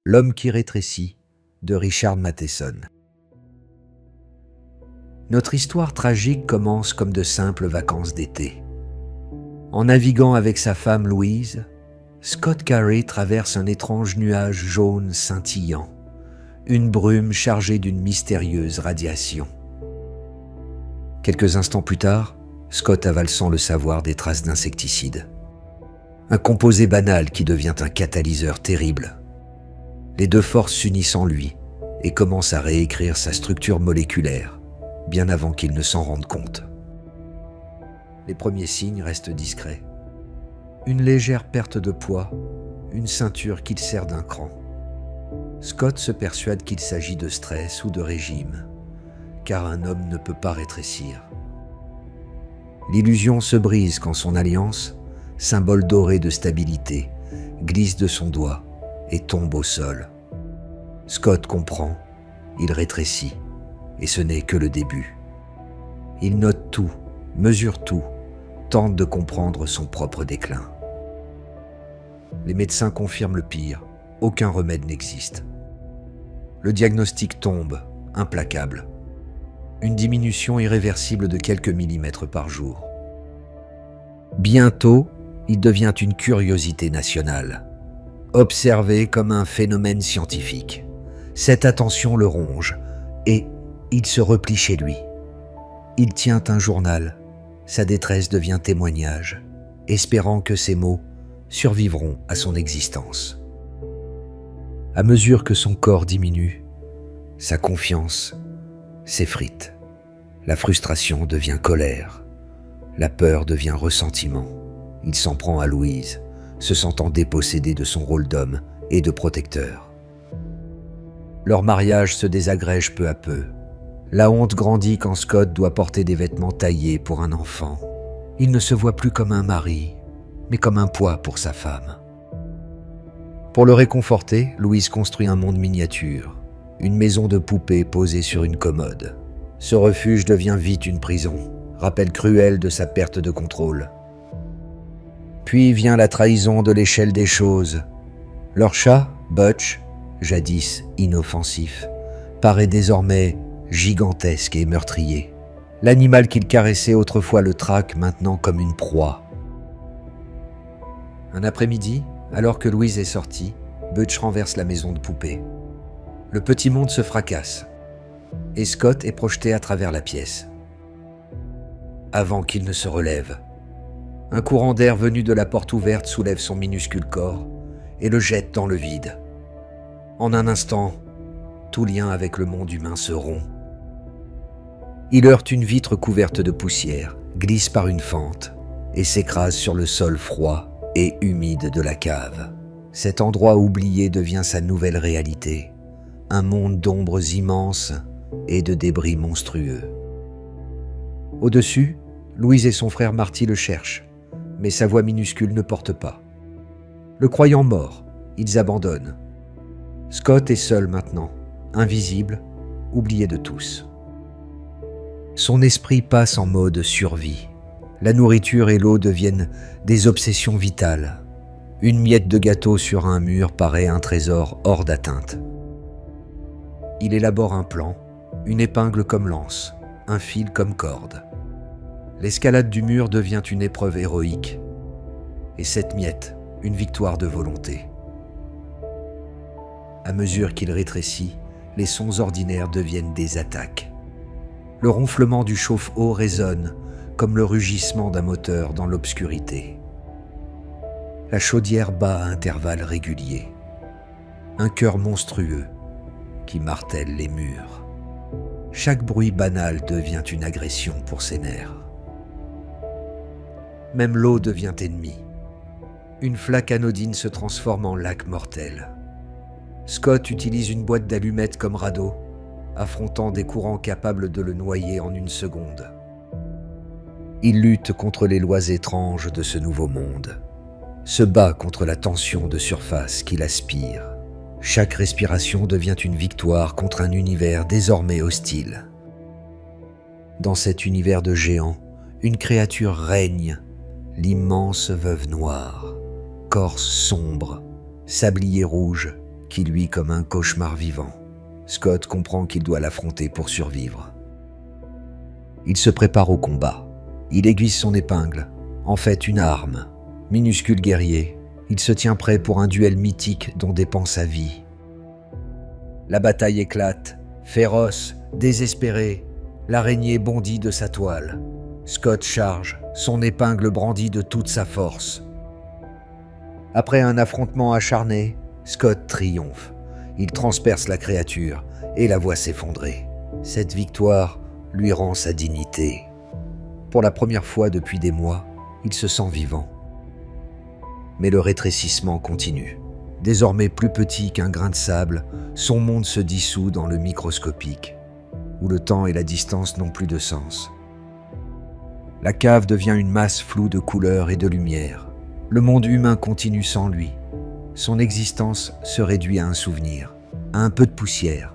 L'homme qui rétrécit de Richard Matheson. Notre histoire tragique commence comme de simples vacances d'été. En naviguant avec sa femme Louise, Scott Carey traverse un étrange nuage jaune scintillant, une brume chargée d'une mystérieuse radiation. Quelques instants plus tard, Scott avale sans le savoir des traces d'insecticide. Un composé banal qui devient un catalyseur terrible. Les deux forces s'unissent en lui et commencent à réécrire sa structure moléculaire, bien avant qu'il ne s'en rende compte. Les premiers signes restent discrets. Une légère perte de poids, une ceinture qu'il serre d'un cran. Scott se persuade qu'il s'agit de stress ou de régime, car un homme ne peut pas rétrécir. L'illusion se brise quand son alliance, symbole doré de stabilité, glisse de son doigt et tombe au sol. Scott comprend, il rétrécit, et ce n'est que le début. Il note tout, mesure tout, tente de comprendre son propre déclin. Les médecins confirment le pire, aucun remède n'existe. Le diagnostic tombe, implacable. Une diminution irréversible de quelques millimètres par jour. Bientôt, il devient une curiosité nationale, observé comme un phénomène scientifique. Cette attention le ronge et il se replie chez lui. Il tient un journal, sa détresse devient témoignage, espérant que ses mots survivront à son existence. À mesure que son corps diminue, sa confiance s'effrite. La frustration devient colère, la peur devient ressentiment. Il s'en prend à Louise, se sentant dépossédé de son rôle d'homme et de protecteur. Leur mariage se désagrège peu à peu. La honte grandit quand Scott doit porter des vêtements taillés pour un enfant. Il ne se voit plus comme un mari, mais comme un poids pour sa femme. Pour le réconforter, Louise construit un monde miniature, une maison de poupée posée sur une commode. Ce refuge devient vite une prison, rappel cruel de sa perte de contrôle. Puis vient la trahison de l'échelle des choses. Leur chat, Butch, jadis inoffensif, paraît désormais gigantesque et meurtrier. L'animal qu'il caressait autrefois le traque maintenant comme une proie. Un après-midi, alors que Louise est sortie, Butch renverse la maison de poupée. Le petit monde se fracasse, et Scott est projeté à travers la pièce. Avant qu'il ne se relève, un courant d'air venu de la porte ouverte soulève son minuscule corps et le jette dans le vide. En un instant, tout lien avec le monde humain se rompt. Il heurte une vitre couverte de poussière, glisse par une fente et s'écrase sur le sol froid et humide de la cave. Cet endroit oublié devient sa nouvelle réalité, un monde d'ombres immenses et de débris monstrueux. Au-dessus, Louise et son frère Marty le cherchent, mais sa voix minuscule ne porte pas. Le croyant mort, ils abandonnent. Scott est seul maintenant, invisible, oublié de tous. Son esprit passe en mode survie. La nourriture et l'eau deviennent des obsessions vitales. Une miette de gâteau sur un mur paraît un trésor hors d'atteinte. Il élabore un plan, une épingle comme lance, un fil comme corde. L'escalade du mur devient une épreuve héroïque, et cette miette, une victoire de volonté. À mesure qu'il rétrécit, les sons ordinaires deviennent des attaques. Le ronflement du chauffe-eau résonne comme le rugissement d'un moteur dans l'obscurité. La chaudière bat à intervalles réguliers. Un cœur monstrueux qui martèle les murs. Chaque bruit banal devient une agression pour ses nerfs. Même l'eau devient ennemie. Une flaque anodine se transforme en lac mortel. Scott utilise une boîte d'allumettes comme radeau, affrontant des courants capables de le noyer en une seconde. Il lutte contre les lois étranges de ce nouveau monde, se bat contre la tension de surface qu'il aspire. Chaque respiration devient une victoire contre un univers désormais hostile. Dans cet univers de géants, une créature règne, l'immense veuve noire, corse sombre, sablier rouge, qui luit comme un cauchemar vivant. Scott comprend qu'il doit l'affronter pour survivre. Il se prépare au combat. Il aiguise son épingle, en fait une arme. Minuscule guerrier, il se tient prêt pour un duel mythique dont dépend sa vie. La bataille éclate, féroce, désespérée. L'araignée bondit de sa toile. Scott charge, son épingle brandie de toute sa force. Après un affrontement acharné, Scott triomphe. Il transperce la créature et la voit s'effondrer. Cette victoire lui rend sa dignité. Pour la première fois depuis des mois, il se sent vivant. Mais le rétrécissement continue. Désormais plus petit qu'un grain de sable, son monde se dissout dans le microscopique, où le temps et la distance n'ont plus de sens. La cave devient une masse floue de couleurs et de lumière. Le monde humain continue sans lui. Son existence se réduit à un souvenir, à un peu de poussière.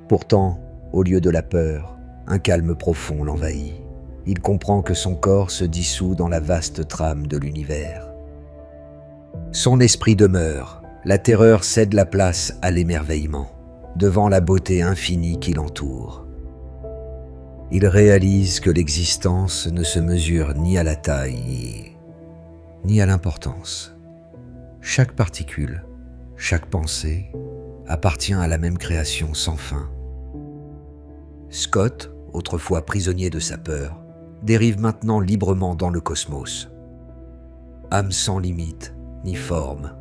Pourtant, au lieu de la peur, un calme profond l'envahit. Il comprend que son corps se dissout dans la vaste trame de l'univers. Son esprit demeure, la terreur cède la place à l'émerveillement, devant la beauté infinie qui l'entoure. Il réalise que l'existence ne se mesure ni à la taille, ni à l'importance. Chaque particule, chaque pensée, appartient à la même création sans fin. Scott, autrefois prisonnier de sa peur, dérive maintenant librement dans le cosmos. Âme sans limite ni forme.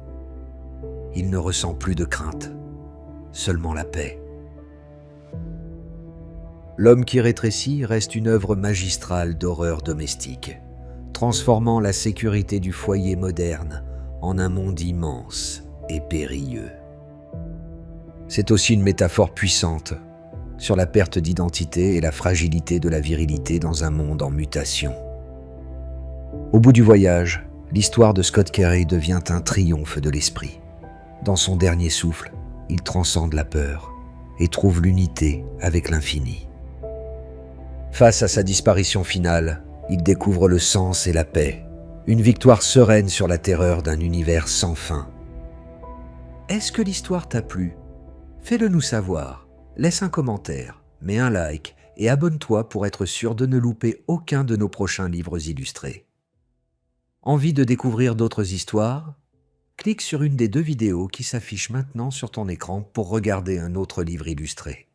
Il ne ressent plus de crainte, seulement la paix. L'homme qui rétrécit reste une œuvre magistrale d'horreur domestique, transformant la sécurité du foyer moderne en un monde immense et périlleux. C'est aussi une métaphore puissante sur la perte d'identité et la fragilité de la virilité dans un monde en mutation. Au bout du voyage, l'histoire de Scott Carey devient un triomphe de l'esprit. Dans son dernier souffle, il transcende la peur et trouve l'unité avec l'infini. Face à sa disparition finale, il découvre le sens et la paix, une victoire sereine sur la terreur d'un univers sans fin. Est-ce que l'histoire t'a plu? Fais-le nous savoir. Laisse un commentaire, mets un like et abonne-toi pour être sûr de ne louper aucun de nos prochains livres illustrés. Envie de découvrir d'autres histoires? Clique sur une des 2 vidéos qui s'affichent maintenant sur ton écran pour regarder un autre livre illustré.